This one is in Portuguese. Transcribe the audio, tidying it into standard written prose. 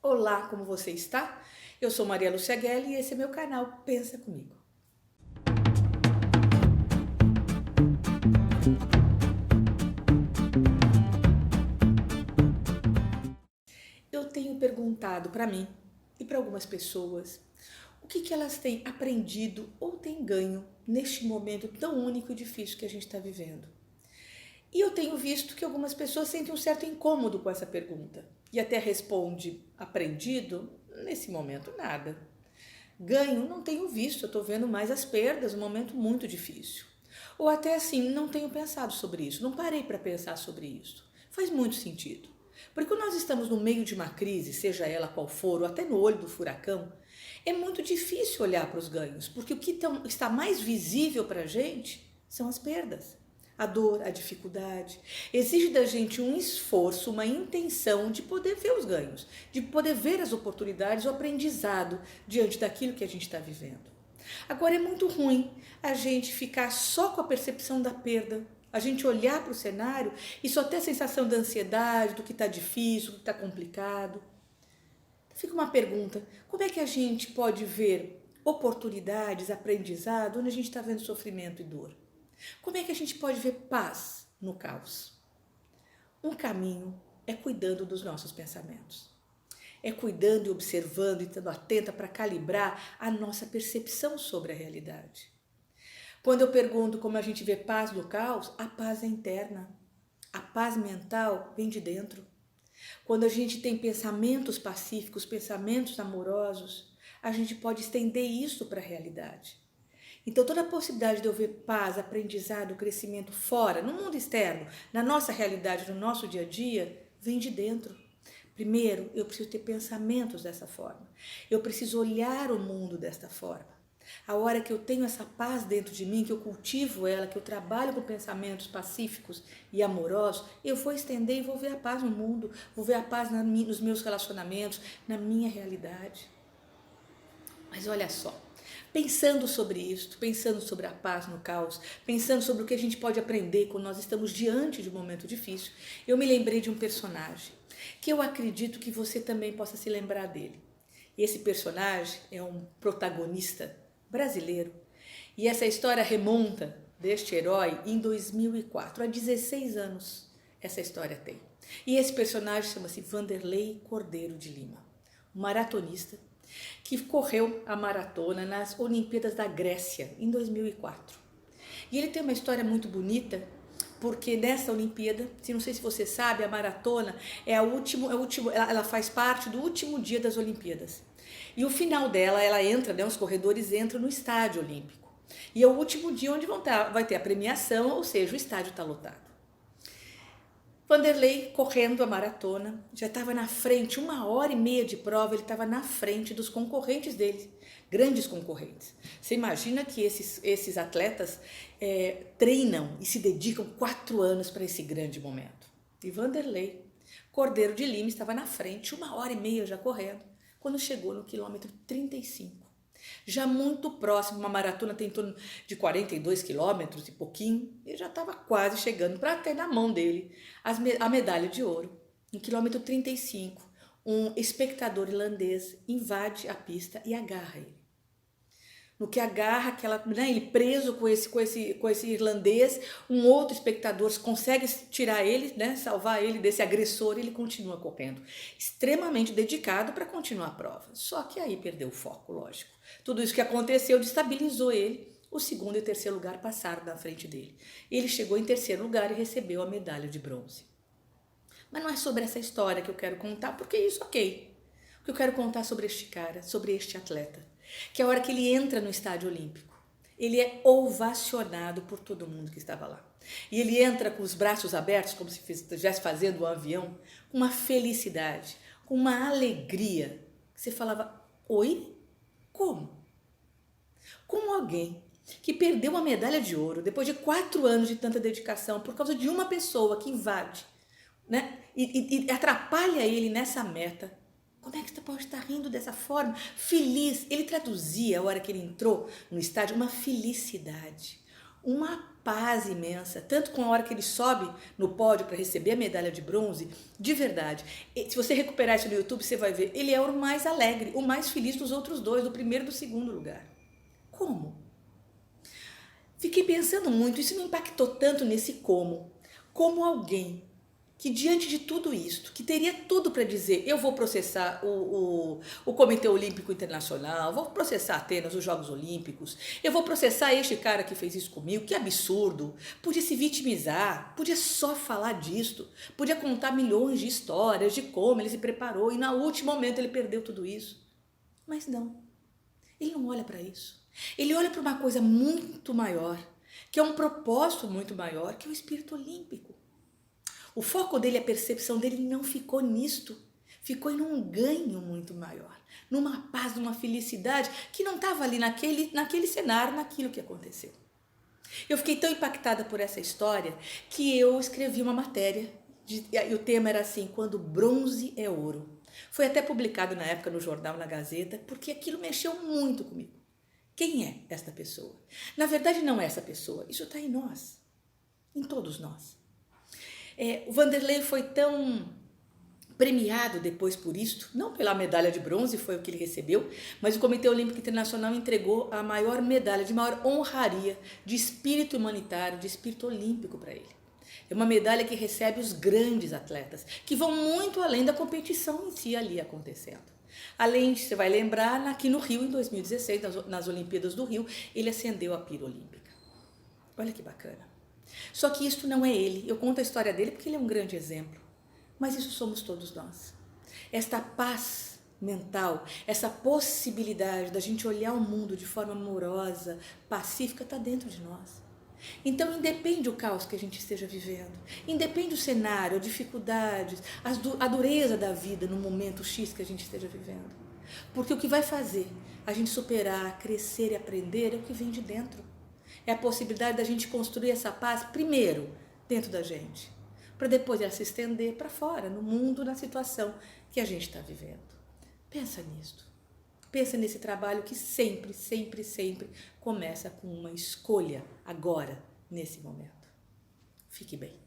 Olá, como você está? Eu sou Maria Lúcia Guelli e esse é meu canal Pensa Comigo. Eu tenho perguntado para mim e para algumas pessoas o que elas têm aprendido ou têm ganho neste momento tão único e difícil que a gente está vivendo. E eu tenho visto que algumas pessoas sentem um certo incômodo com essa pergunta e até responde aprendido, nesse momento nada. Ganho não tenho visto, eu estou vendo mais as perdas, um momento muito difícil. Ou até assim, não tenho pensado sobre isso, não parei para pensar sobre isso. Faz muito sentido. Porque quando nós estamos no meio de uma crise, seja ela qual for, ou até no olho do furacão, é muito difícil olhar para os ganhos, porque o que está mais visível para a gente são as perdas. A dor, a dificuldade, exige da gente um esforço, uma intenção de poder ver os ganhos, de poder ver as oportunidades, o aprendizado diante daquilo que a gente está vivendo. Agora é muito ruim a gente ficar só com a percepção da perda, a gente olhar para o cenário e só ter a sensação da ansiedade, do que está difícil, do que está complicado. Fica uma pergunta, como é que a gente pode ver oportunidades, aprendizado, onde a gente está vendo sofrimento e dor? Como é que a gente pode ver paz no caos? Um caminho é cuidando dos nossos pensamentos. É cuidando e observando e estando atenta para calibrar a nossa percepção sobre a realidade. Quando eu pergunto como a gente vê paz no caos, a paz é interna. A paz mental vem de dentro. Quando a gente tem pensamentos pacíficos, pensamentos amorosos, a gente pode estender isso para a realidade. Então toda a possibilidade de eu ver paz, aprendizado, crescimento fora, no mundo externo, na nossa realidade, no nosso dia a dia, vem de dentro. Primeiro, eu preciso ter pensamentos dessa forma. Eu preciso olhar o mundo desta forma. A hora que eu tenho essa paz dentro de mim, que eu cultivo ela, que eu trabalho com pensamentos pacíficos e amorosos, eu vou estender e vou ver a paz no mundo, vou ver a paz nos meus relacionamentos, na minha realidade. Mas olha só, pensando sobre isso, pensando sobre a paz no caos, pensando sobre o que a gente pode aprender quando nós estamos diante de um momento difícil, eu me lembrei de um personagem que eu acredito que você também possa se lembrar dele. Esse personagem é um protagonista brasileiro e essa história remonta deste herói em 2004, há 16 anos essa história tem. E esse personagem chama-se Vanderlei Cordeiro de Lima, um maratonista que correu a maratona nas Olimpíadas da Grécia em 2004. E ele tem uma história muito bonita, porque nessa Olimpíada, não sei se você sabe, a maratona ela faz parte do último dia das Olimpíadas. E o final dela, ela entra, né, os corredores entram no estádio olímpico. E é o último dia onde vai ter a premiação, ou seja, o estádio está lotado. Vanderlei correndo a maratona, já estava na frente, 1h30 de prova, ele estava na frente dos concorrentes dele, grandes concorrentes. Você imagina que esses atletas treinam e se dedicam 4 anos para esse grande momento. E Vanderlei Cordeiro de Lima estava na frente, 1h30 já correndo, quando chegou no quilômetro 35. Já muito próximo, uma maratona tem em torno de 42 quilômetros e pouquinho, e já estava quase chegando para ter na mão dele a medalha de ouro. No quilômetro 35, um espectador irlandês invade a pista e agarra ele. No que agarra ele preso com esse irlandês, um outro espectador consegue tirar ele, né, salvar ele desse agressor, e ele continua correndo, extremamente dedicado para continuar a prova. Só que aí perdeu o foco, lógico. Tudo isso que aconteceu destabilizou ele. O segundo e o terceiro lugar passaram na frente dele. Ele chegou em terceiro lugar e recebeu a medalha de bronze. Mas não é sobre essa história que eu quero contar, porque isso ok. O que eu quero contar sobre este cara, sobre este atleta, que a hora que ele entra no estádio olímpico, ele é ovacionado por todo mundo que estava lá. E ele entra com os braços abertos, como se estivesse fazendo um avião, com uma felicidade, com uma alegria. Você falava, oi? Como? Como alguém que perdeu uma medalha de ouro depois de 4 anos de tanta dedicação por causa de uma pessoa que invade, né? E atrapalha ele nessa meta. Como é que você pode estar rindo dessa forma? Feliz. Ele traduzia, a hora que ele entrou no estádio, uma felicidade, uma paz imensa, tanto com a hora que ele sobe no pódio para receber a medalha de bronze, de verdade. Se você recuperar isso no YouTube, você vai ver, ele é o mais alegre, o mais feliz dos outros dois, do primeiro e do segundo lugar. Como? Fiquei pensando muito, isso me impactou tanto nesse como alguém que diante de tudo isto, que teria tudo para dizer, eu vou processar o Comitê Olímpico Internacional, vou processar Atenas, os Jogos Olímpicos, eu vou processar este cara que fez isso comigo, que absurdo, podia se vitimizar, podia só falar disto, podia contar milhões de histórias de como ele se preparou e no último momento ele perdeu tudo isso. Mas não, ele não olha para isso. Ele olha para uma coisa muito maior, que é um propósito muito maior, que é o espírito olímpico. O foco dele, a percepção dele não ficou nisto, ficou em um ganho muito maior, numa paz, numa felicidade que não estava ali naquele cenário, naquilo que aconteceu. Eu fiquei tão impactada por essa história que eu escrevi uma matéria, e o tema era assim, quando bronze é ouro. Foi até publicado na época no jornal, na Gazeta, porque aquilo mexeu muito comigo. Quem é esta pessoa? Na verdade não é essa pessoa, isso está em nós, em todos nós. O Vanderlei foi tão premiado depois por isto, não pela medalha de bronze, foi o que ele recebeu, mas o Comitê Olímpico Internacional entregou a maior medalha, de maior honraria, de espírito humanitário, de espírito olímpico para ele. É uma medalha que recebe os grandes atletas, que vão muito além da competição em si ali acontecendo. Além de, você vai lembrar, aqui no Rio, em 2016, nas Olimpíadas do Rio, ele acendeu a pira olímpica. Olha que bacana. Só que isto não é ele. Eu conto a história dele porque ele é um grande exemplo. Mas isso somos todos nós. Esta paz mental, essa possibilidade da gente olhar o mundo de forma amorosa, pacífica, está dentro de nós. Então, independe o caos que a gente esteja vivendo, independe o cenário, as dificuldades, a dureza da vida no momento X que a gente esteja vivendo. Porque o que vai fazer a gente superar, crescer e aprender é o que vem de dentro. É a possibilidade da gente construir essa paz, primeiro, dentro da gente, para depois ela se estender para fora, no mundo, na situação que a gente está vivendo. Pensa nisto. Pensa nesse trabalho que sempre, sempre, sempre começa com uma escolha agora, nesse momento. Fique bem.